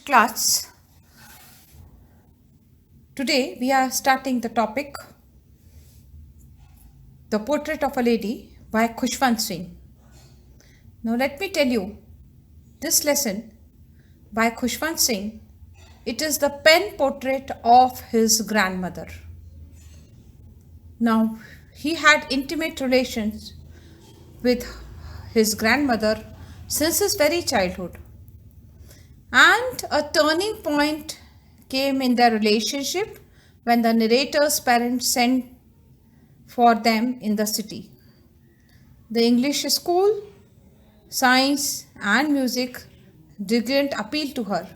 Class. Today we are starting the topic The Portrait of a Lady by Khushwant Singh. Now let me tell you this lesson by Khushwant Singh. It is the pen portrait of his grandmother. Now he had intimate relations with his grandmother since his very childhood. And a turning point came in their relationship when the narrator's parents sent for them in the city. The English school, science, and music didn't appeal to her.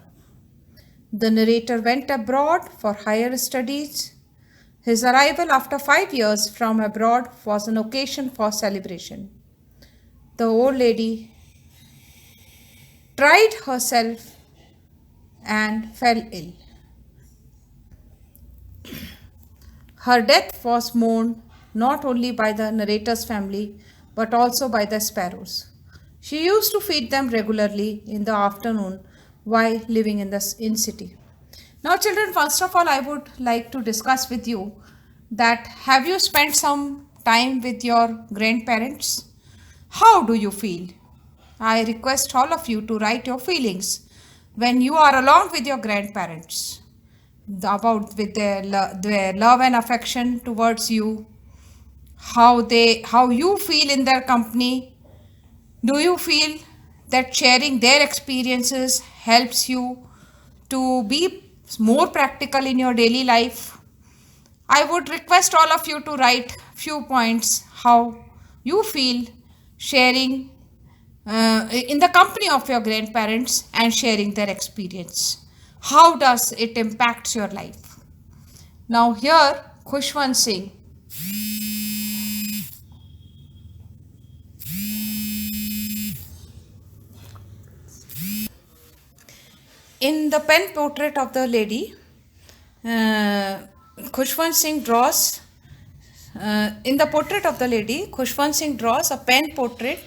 The narrator went abroad for higher studies. His arrival after 5 years from abroad was an occasion for celebration. The old lady tried herself and fell ill. Her death was mourned not only by the narrator's family but also by the sparrows. She used to feed them regularly in the afternoon while living in the city. Now, children, first of all, I would like to discuss with you that have you spent some time with your grandparents? How do you feel? I request all of you to write your feelings when you are along with your grandparents about with their love and affection towards you, how you feel in their company. Do you feel that sharing their experiences helps you to be more practical in your daily life? I would request all of you to write few points how you feel sharing in the company of your grandparents and sharing their experience. How does it impact your life? Now here Khushwant Singh. In the pen portrait of the lady, Khushwant Singh draws. In the portrait of the lady, Khushwant Singh draws a pen portrait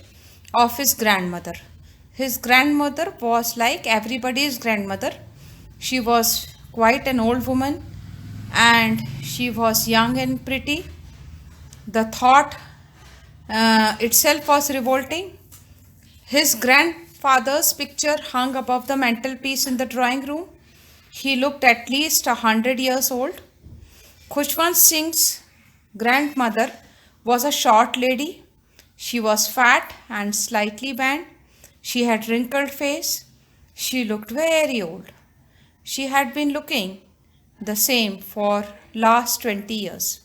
of his grandmother. His grandmother was like everybody's grandmother. She was quite an old woman and she was young and pretty. The thought itself was revolting. His grandfather's picture hung above the mantelpiece in the drawing room. He looked at least 100 years old. Khushwant Singh's grandmother was a short lady. She was fat and slightly bent. She had wrinkled face. She looked very old. She had been looking the same for last 20 years.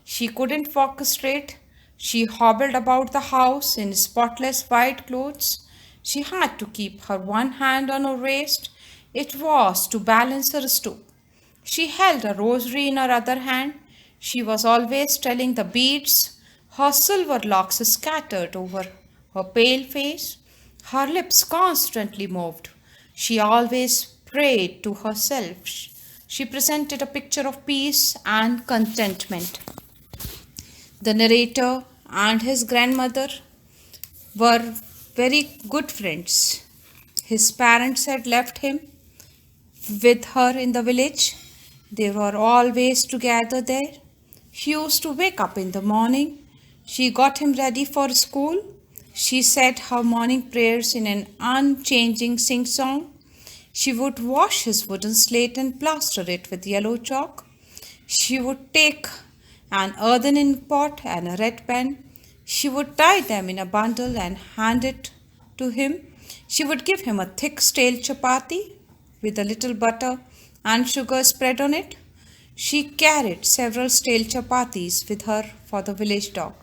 She couldn't walk straight. She hobbled about the house in spotless white clothes. She had to keep her one hand on her waist. It was to balance her stoop. She held a rosary in her other hand. She was always telling the beads. Her silver locks scattered over her pale face. Her lips constantly moved. She always prayed to herself. She presented a picture of peace and contentment. The narrator and his grandmother were very good friends. His parents had left him with her in the village. They were always together there. He used to wake up in the morning. She got him ready for school. She said her morning prayers in an unchanging sing-song. She would wash his wooden slate and plaster it with yellow chalk. She would take an earthen ink pot and a red pen. She would tie them in a bundle and hand it to him. She would give him a thick stale chapati with a little butter and sugar spread on it. She carried several stale chapatis with her for the village dog.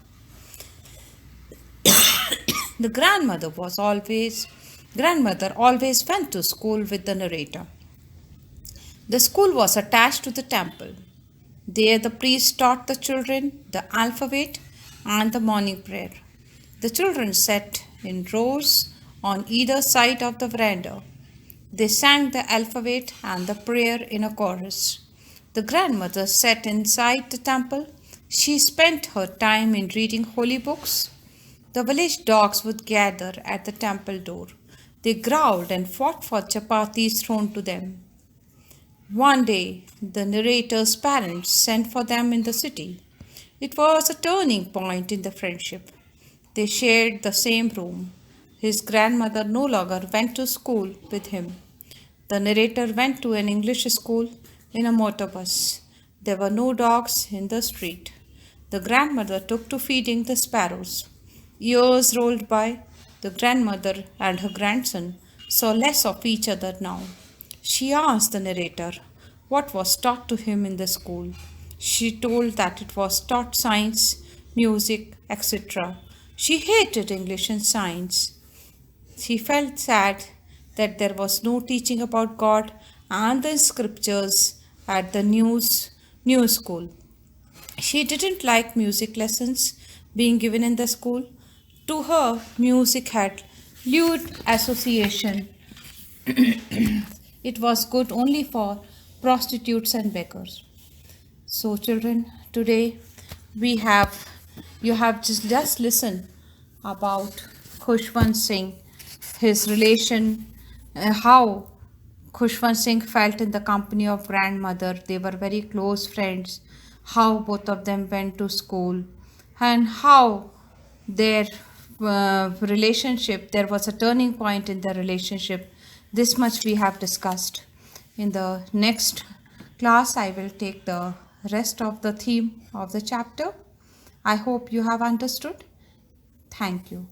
The grandmother always went to school with the narrator. The school was attached to the temple. There the priest taught the children the alphabet and the morning prayer. The children sat in rows on either side of the veranda. They sang the alphabet and the prayer in a chorus. The grandmother sat inside the temple. She spent her time in reading holy books. The village dogs would gather at the temple door. They growled and fought for chapatis thrown to them. One day, the narrator's parents sent for them in the city. It was a turning point in the friendship. They shared the same room. His grandmother no longer went to school with him. The narrator went to an English school in a motor bus. There were no dogs in the street. The grandmother took to feeding the sparrows. Years rolled by. The grandmother and her grandson saw less of each other now. She asked the narrator what was taught to him in the school. She told that it was taught science, music, etc. She hated English and science. She felt sad that there was no teaching about God and the scriptures at the new school. She didn't like music lessons being given in the school. To her, music had lewd association. It was good only for prostitutes and beggars. So, children, today we have you have just listened about Khushwant Singh, his relation, how Khushwant Singh felt in the company of grandmother. They were very close friends. How both of them went to school, and how their relationship, there was a turning point in their relationship. This much we have discussed. In the next class, I will take the rest of the theme of the chapter. I hope you have understood. Thank you.